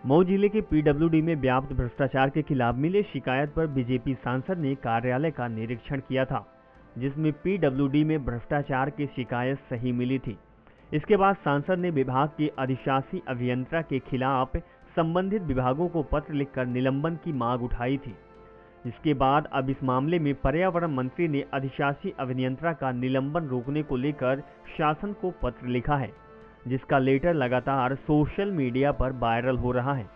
मऊ जिले के पीडब्ल्यूडी में व्याप्त भ्रष्टाचार के खिलाफ मिले शिकायत पर बीजेपी सांसद ने कार्यालय का निरीक्षण किया था, जिसमें पीडब्ल्यूडी में भ्रष्टाचार की शिकायत सही मिली थी। इसके बाद सांसद ने विभाग के अधिशासी अभियंता के खिलाफ संबंधित विभागों को पत्र लिखकर निलंबन की मांग उठाई थी। इसके बाद अब इस मामले में पर्यावरण मंत्री ने अधिशासी अभियंता का निलंबन रोकने को लेकर शासन को पत्र लिखा है, जिसका लेटर लगातार सोशल मीडिया पर वायरल हो रहा है।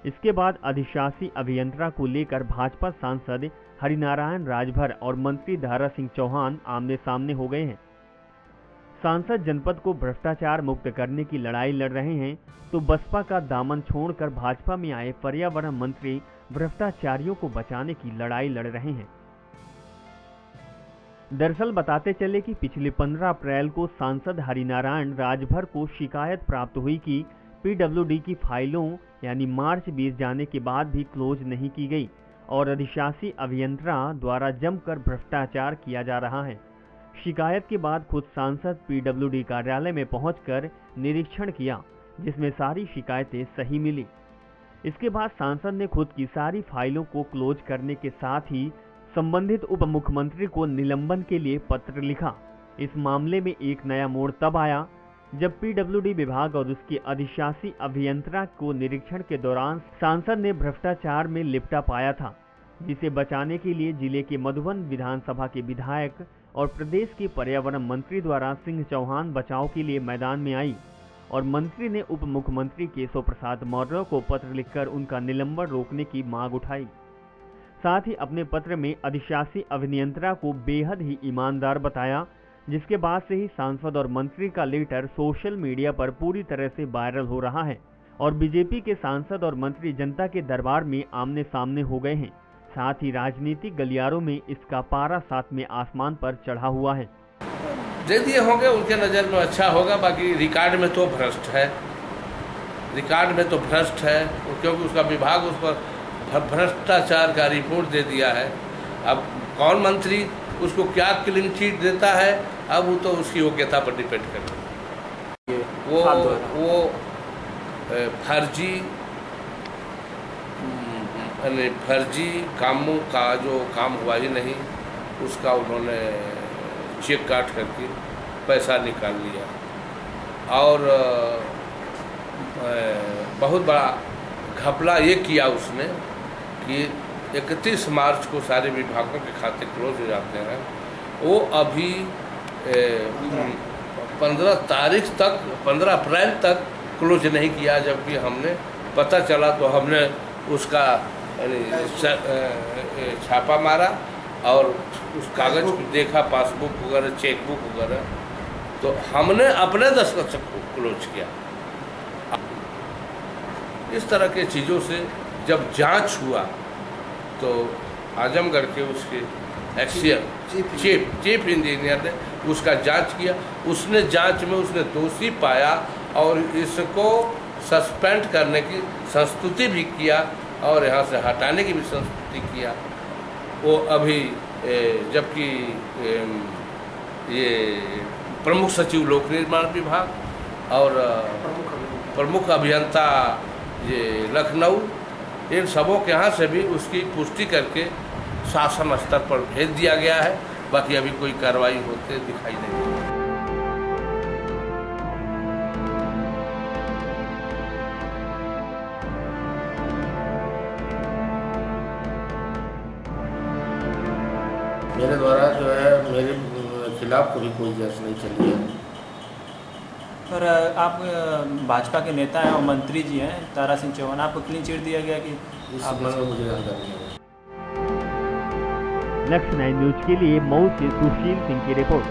इसके बाद अधिशासी अभियंता को लेकर भाजपा सांसद हरिनारायण राजभर और मंत्री दारा सिंह चौहान आमने सामने हो गए हैं। सांसद जनपद को भ्रष्टाचार मुक्त करने की लड़ाई लड़ रहे हैं, तो बसपा का दामन छोड़कर भाजपा में आए पर्यावरण मंत्री भ्रष्टाचारियों को बचाने की लड़ाई लड़ रहे हैं। दरअसल बताते चले कि पिछले 15 अप्रैल को सांसद हरिनारायण राजभर को शिकायत प्राप्त हुई कि पीडब्ल्यूडी की फाइलों यानी मार्च 20 जाने के बाद भी क्लोज नहीं की गई और अधिशासी अभियंता द्वारा जमकर भ्रष्टाचार किया जा रहा है। शिकायत के बाद खुद सांसद पीडब्ल्यूडी कार्यालय में पहुंचकर निरीक्षण किया, जिसमें सारी शिकायतें सही मिली। इसके बाद सांसद ने खुद की सारी फाइलों को क्लोज करने के साथ ही संबंधित उप मुख्यमंत्री को निलंबन के लिए पत्र लिखा। इस मामले में एक नया मोड़ तब आया जब पीडब्ल्यूडी विभाग और उसके अधिशासी अभियंता को निरीक्षण के दौरान सांसद ने भ्रष्टाचार में लिपटा पाया था, जिसे बचाने के लिए जिले के मधुबन विधानसभा के विधायक और प्रदेश के पर्यावरण मंत्री द्वारा सिंह चौहान बचाव के लिए मैदान में आई और मंत्री ने उप मुख्यमंत्री केशव प्रसाद मौर्य को पत्र लिखकर उनका निलंबन रोकने की मांग उठाई। साथ ही अपने पत्र में अधिशासी अभियंता को बेहद ही ईमानदार बताया, जिसके बाद से ही सांसद और मंत्री का लेटर सोशल मीडिया पर पूरी तरह से वायरल हो रहा है और बीजेपी के सांसद और मंत्री जनता के दरबार में आमने सामने हो गए हैं। साथ ही राजनीतिक गलियारों में इसका पारा सातवें आसमान पर चढ़ा हुआ है। दे दिए होंगे, उनके नज़र में अच्छा होगा, बाकी रिकॉर्ड में तो भ्रष्ट है, रिकॉर्ड में तो भ्रष्ट है, क्योंकि उसका विभाग उस पर भ्रष्टाचार का रिपोर्ट दे दिया है। अब कौन मंत्री उसको क्या क्लीन चिट देता है, अब वो तो उसकी योग्यता पर डिपेंड करता है। वो फर्जी कामों का जो काम हुआ ही नहीं, उसका उन्होंने चेक काट करके पैसा निकाल लिया और बहुत बड़ा घपला ये किया उसने कि 31 मार्च को सारे विभागों के खाते क्लोज हो जाते हैं। वो अभी 15 अप्रैल तक क्लोज नहीं किया, जबकि हमने पता चला तो हमने उसका छापा मारा और उस कागज को देखा, पासबुक वगैरह, चेकबुक वगैरह, तो हमने अपने दस्तखत से क्लोज किया। इस तरह के चीज़ों से जब जांच हुआ तो आजमगढ़ के उसके चीफ इंजीनियर ने उसका जांच किया। उसने जांच में उसने दोषी पाया और इसको सस्पेंड करने की संस्तुति भी किया और यहाँ से हटाने की भी संस्तुति किया। वो अभी जबकि ये प्रमुख सचिव लोक निर्माण विभाग और प्रमुख अभियंता ये लखनऊ, इन सबों के यहाँ से भी उसकी पुष्टि करके शासन स्तर पर भेज दिया गया है। बाकी अभी कोई कार्रवाई होते दिखाई नहीं देती। मेरे द्वारा जो है मेरे खिलाफ कोई जांच नहीं चली है। पर आप भाजपा के नेता हैं और मंत्री जी हैं दारा सिंह चौहान, आपको क्लीन चिट दिया गया कि इस संबंध में मुझे जानकारी नहीं है। लक्ष्य 9 न्यूज के लिए मऊ से सुशील सिंह की रिपोर्ट।